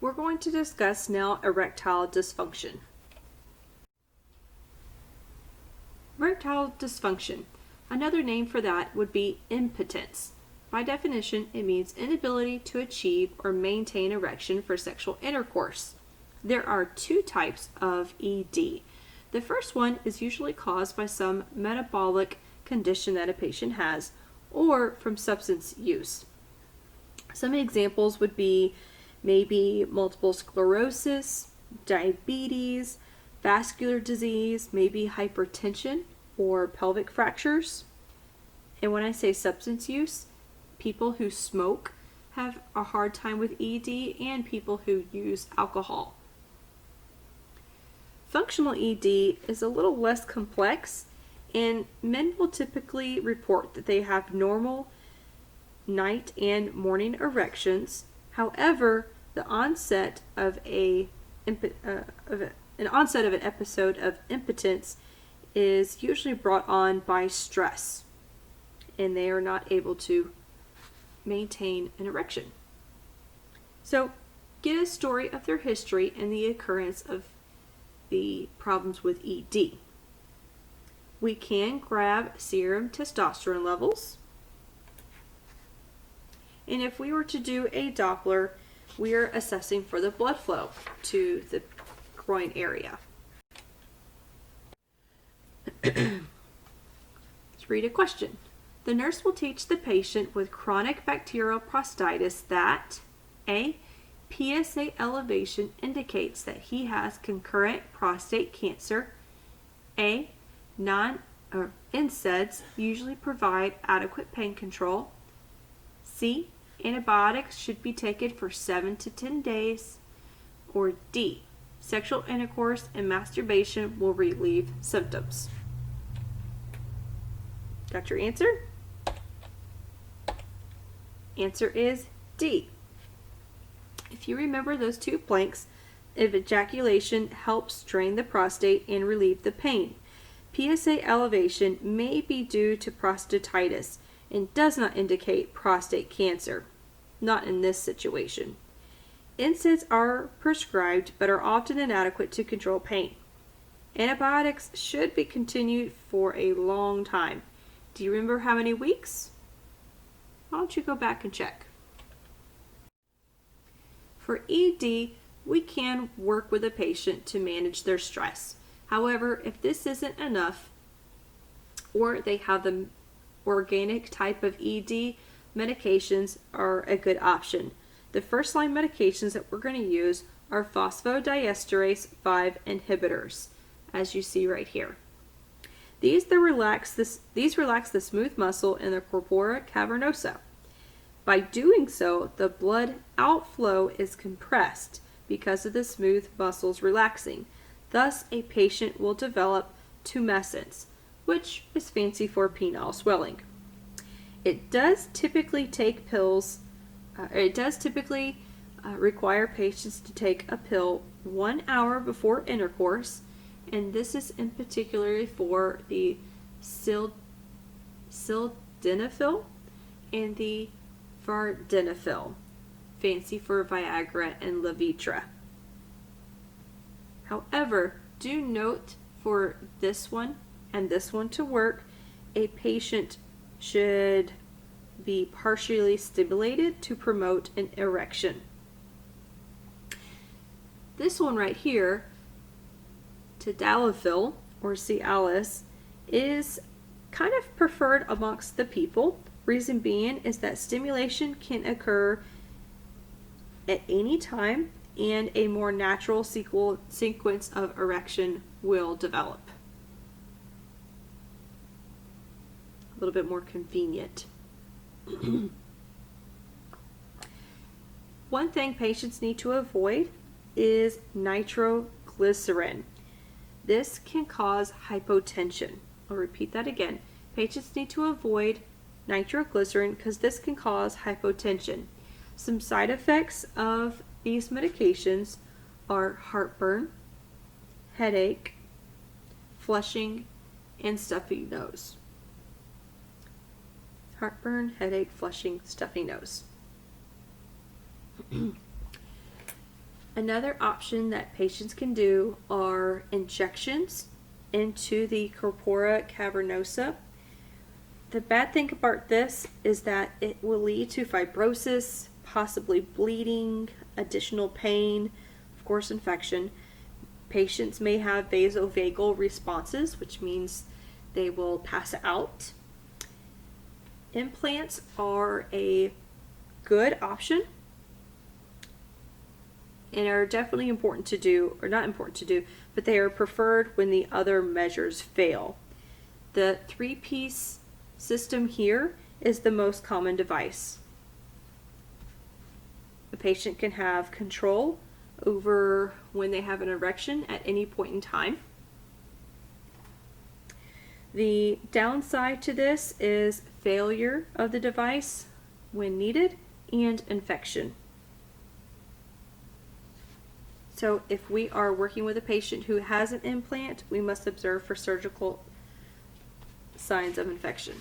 We're going to discuss now erectile dysfunction. Erectile dysfunction. Another name for that would be impotence. By definition, it means inability to achieve or maintain erection for sexual intercourse. There are two types of ED. The first one is usually caused by some metabolic condition that a patient has or from substance use. Some examples would be maybe multiple sclerosis, diabetes, vascular disease, maybe hypertension or pelvic fractures. And when I say substance use, people who smoke have a hard time with ED and people who use alcohol. Functional ED is a little less complex, and men will typically report that they have normal night and morning erections. However, the onset of an episode of impotence is usually brought on by stress, and they are not able to maintain an erection. So, get a story of their history and the occurrence of the problems with ED. We can grab serum testosterone levels. And if we were to do a Doppler, we are assessing for the blood flow to the groin area. Let's read a question. The nurse will teach the patient with chronic bacterial prostatitis that A. PSA elevation indicates that he has concurrent prostate cancer. A. NSAIDs usually provide adequate pain control. C. Antibiotics should be taken for 7 to 10 days. Or D. Sexual intercourse and masturbation will relieve symptoms. Got your answer? Answer is D. If you remember those two blanks, if ejaculation helps drain the prostate and relieve the pain. PSA elevation may be due to prostatitis and does not indicate prostate cancer. Not in this situation. NSAIDs are prescribed but are often inadequate to control pain. Antibiotics should be continued for a long time. Do you remember how many weeks? Why don't you go back and check? For ED, we can work with a patient to manage their stress. However, if this isn't enough, or they have the organic type of ED, medications are a good option. The first line medications that we're going to use are phosphodiesterase 5 inhibitors, as you see right here. These relax the smooth muscle in the corpora cavernosa. By doing so, the blood outflow is compressed because of the smooth muscles relaxing. Thus, a patient will develop tumescence, which is fancy for penile swelling. It does typically require patients to take a pill 1 hour before intercourse, and this is in particular for the sildenafil and the vardenafil, fancy for Viagra and Levitra. However, do note for this one and this one to work, a patient should be partially stimulated to promote an erection. This one right here, tadalafil or Cialis, is kind of preferred amongst the people. Reason being is that stimulation can occur at any time and a more natural sequence of erection will develop. A little bit more convenient. One thing patients need to avoid is nitroglycerin. This can cause hypotension. I'll repeat that again. Patients need to avoid nitroglycerin because this can cause hypotension. Some side effects of these medications are heartburn, headache, flushing, and stuffy nose. Heartburn, headache, flushing, stuffy nose. Another option that patients can do are injections into the corpora cavernosa. The bad thing about this is that it will lead to fibrosis, possibly bleeding, additional pain, of course infection. Patients may have vasovagal responses, which means they will pass out. Implants are a good option and are definitely important to do, or not important to do, but they are preferred when the other measures fail. The 3-piece system here is the most common device. The patient can have control over when they have an erection at any point in time. The downside to this is failure of the device when needed and infection. So if we are working with a patient who has an implant, we must observe for surgical signs of infection.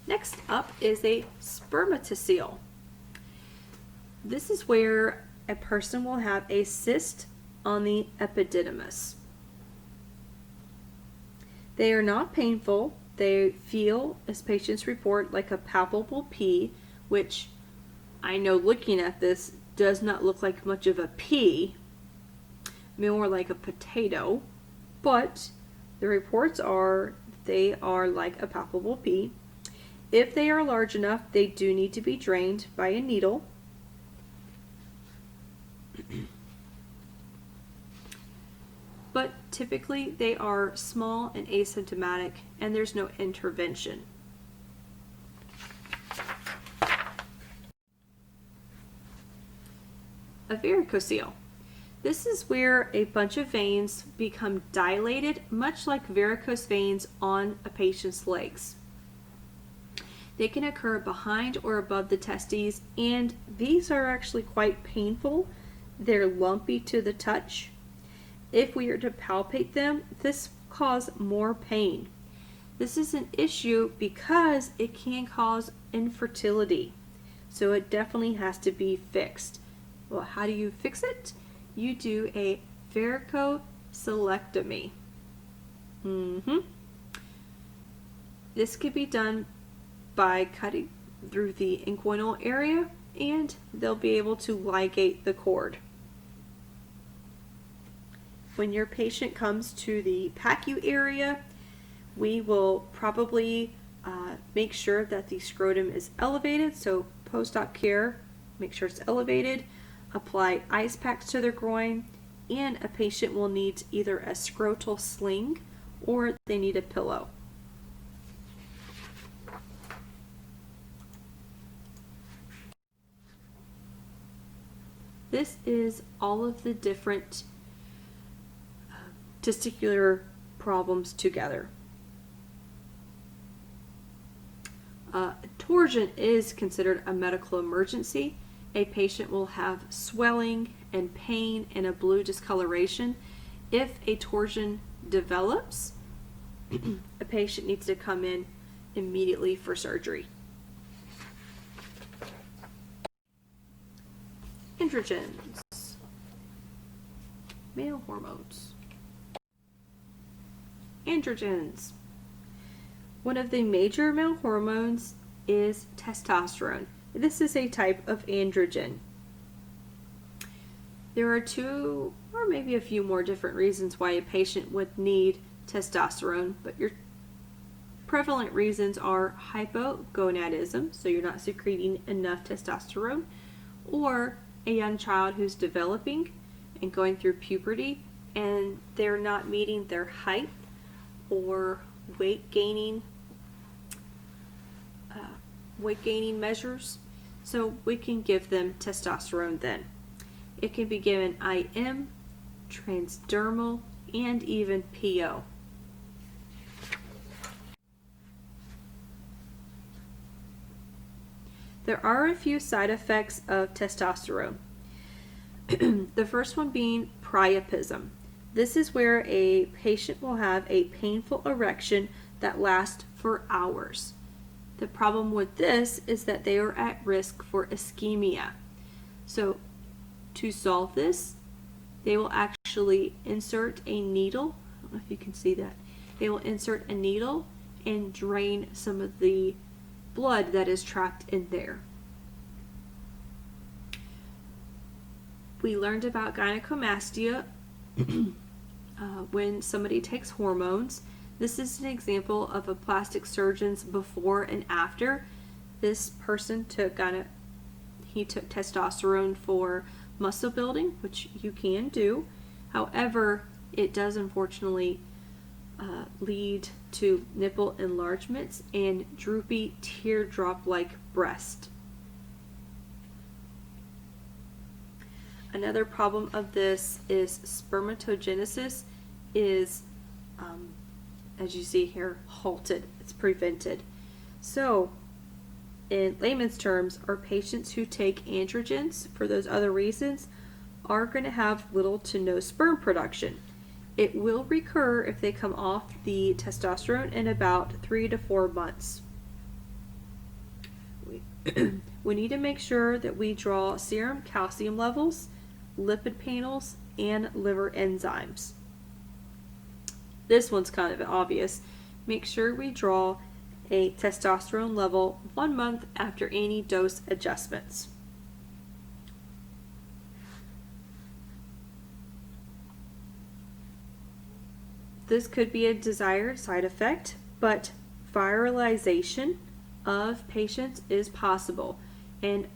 Next up is a spermatocele. This is where a person will have a cyst on the epididymis. They are not painful. They feel, as patients report, like a palpable pea, which I know looking at this does not look like much of a pea, more like a potato, but the reports are they are like a palpable pea. If they are large enough, they do need to be drained by a needle. But typically they are small and asymptomatic, and there's no intervention. A varicocele. This is where a bunch of veins become dilated, much like varicose veins on a patient's legs. They can occur behind or above the testes, and these are actually quite painful. They're lumpy to the touch. If we are to palpate them, this will cause more pain. This is an issue because it can cause infertility, so it definitely has to be fixed. Well, how do you fix it? You do a varicocelectomy. This could be done by cutting through the inguinal area, and they'll be able to ligate the cord. When your patient comes to the PACU area, we will probably make sure that the scrotum is elevated. So post-op care, make sure it's elevated, apply ice packs to their groin, and a patient will need either a scrotal sling or they need a pillow. This is all of the different testicular problems together. Torsion is considered a medical emergency. A patient will have swelling and pain and a blue discoloration. If a torsion develops, a patient needs to come in immediately for surgery. Androgens, male hormones. Androgens. One of the major male hormones is testosterone. This is a type of androgen. There are two or maybe a few more different reasons why a patient would need testosterone, but your prevalent reasons are hypogonadism, so you're not secreting enough testosterone, or a young child who's developing and going through puberty and they're not meeting their height or weight gaining measures, so we can give them testosterone then. It can be given IM, transdermal, and even PO. There are a few side effects of testosterone. The first one being priapism. This is where a patient will have a painful erection that lasts for hours. The problem with this is that they are at risk for ischemia. So to solve this, they will actually insert a needle. I don't know if you can see that. They will insert a needle and drain some of the blood that is trapped in there. We learned about gynecomastia when somebody takes hormones. This is an example of a plastic surgeon's before and after. This person took testosterone for muscle building, which you can do. However, it does unfortunately lead to nipple enlargements and droopy teardrop-like breast. Another problem of this is spermatogenesis is, as you see here, halted. It's prevented. So, in layman's terms, our patients who take androgens for those other reasons are going to have little to no sperm production. It will recur if they come off the testosterone in about 3 to 4 months. We need to make sure that we draw serum calcium levels, lipid panels, and liver enzymes. This one's kind of obvious. Make sure we draw a testosterone level 1 month after any dose adjustments. This could be a desired side effect, but viralization of patients is possible. And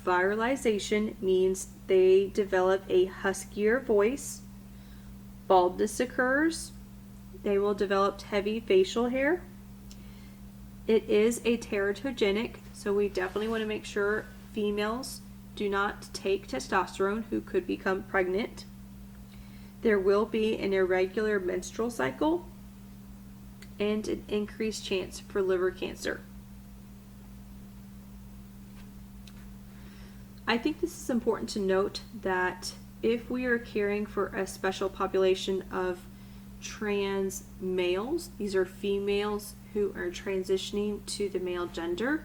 viralization means they develop a huskier voice, baldness occurs, they will develop heavy facial hair. It is a teratogenic, so we definitely want to make sure females do not take testosterone who could become pregnant. There will be an irregular menstrual cycle and an increased chance for liver cancer. I think this is important to note that if we are caring for a special population of trans males, these are females who are transitioning to the male gender,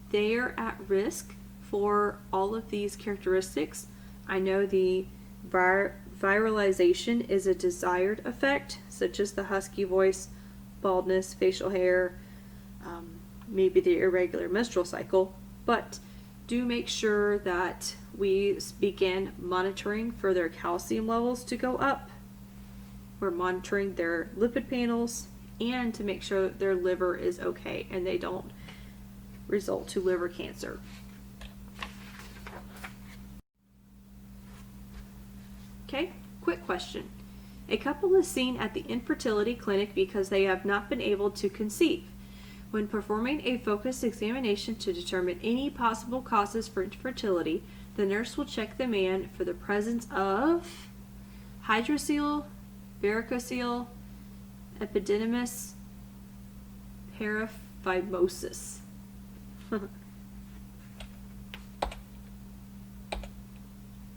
they are at risk for all of these characteristics. I know the viralization is a desired effect, such as the husky voice, baldness, facial hair, maybe the irregular menstrual cycle, but do make sure that we begin monitoring for their calcium levels to go up. We're monitoring their lipid panels and to make sure that their liver is okay and they don't result to liver cancer. Okay, quick question. A couple is seen at the infertility clinic because they have not been able to conceive. When performing a focused examination to determine any possible causes for infertility, the nurse will check the man for the presence of hydrocele, varicocele, epididymis, paraphimosis.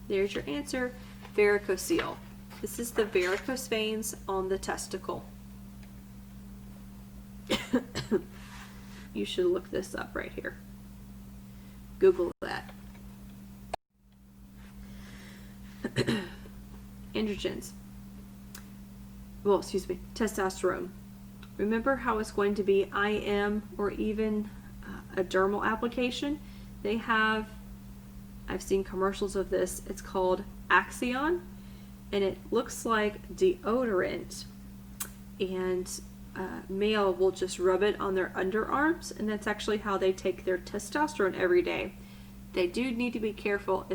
There's your answer, varicocele. This is the varicose veins on the testicle. You should look this up right here. Google that. Androgens. Well, excuse me, testosterone. Remember how it's going to be IM or even a dermal application? They have, I've seen commercials of this, it's called Axion, and it looks like deodorant, and male will just rub it on their underarms, and that's actually how they take their testosterone every day. They do need to be careful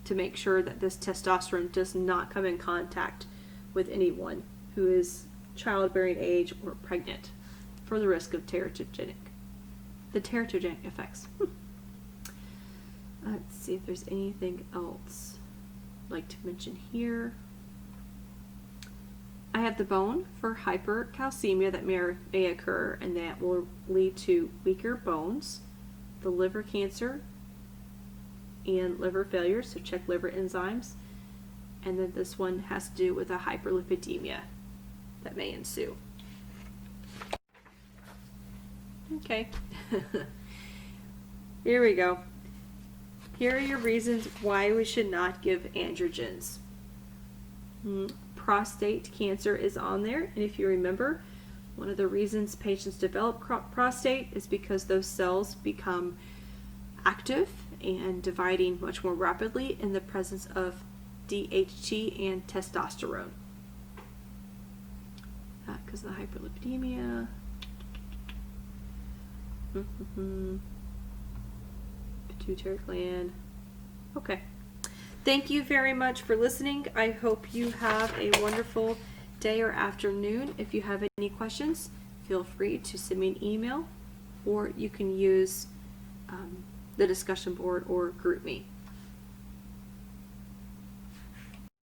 to make sure that this testosterone does not come in contact with anyone who is childbearing age or pregnant for the risk of teratogenic effects. Let's see if there's anything else I'd like to mention here. I have the bone for hypercalcemia that may occur, and that will lead to weaker bones, the liver cancer, and liver failure, so check liver enzymes. And then this one has to do with a hyperlipidemia that may ensue. Okay. Here we go. Here are your reasons why we should not give androgens. Prostate cancer is on there, and if you remember, one of the reasons patients develop prostate is because those cells become active and dividing much more rapidly in the presence of DHT and testosterone. Because of the hyperlipidemia. Pituitary gland. Okay. Thank you very much for listening. I hope you have a wonderful day or afternoon. If you have any questions, feel free to send me an email, or you can use the discussion board or group me.